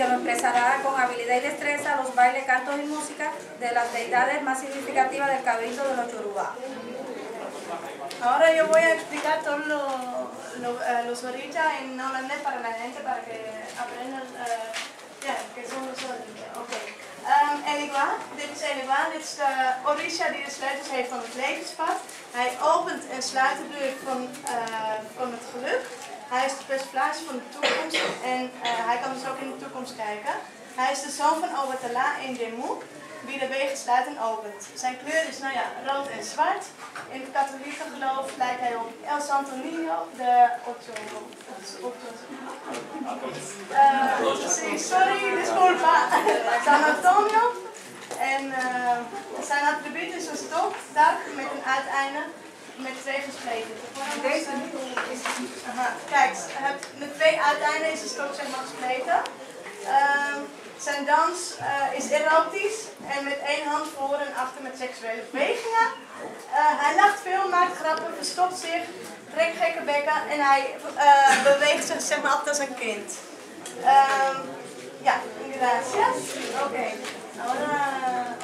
que nos expresará con habilidad y destreza los bailes, cantos y música de las deidades más significativas del cabildo de los Yorubá. Ahora yo voy a explicar todos los orillas en holandés para la gente, para que aprendan qué son los orillas. Okay. Eligua, dit is Eligua, dit is de orisha die de sleutels heeft van het levenspad. Hij opent en sluit de deur van het geluk. Hij is de persiflage van de toekomst en hij kan dus ook in de toekomst kijken. Hij is de zoon van Obatala en Demu, wie de wegen sluit en opent. Zijn kleur is rood en zwart. In het katholieke geloof lijkt hij op El Santo Niño, de sorry, disculpa, San Antonio. En zijn attribuut is een stok, dak met een uiteinde met twee gespleten. Deze is... Kijk, met twee uiteinden is de stok zeg maar gespleten. Zijn dans is erotisch en met één hand voor en achter met seksuele bewegingen. Hij lacht veel, maakt grappen, verstopt zich, trekt gekke bekken en hij beweegt zich zeg maar altijd als een kind. Ja, gracias. Oké. Ahora,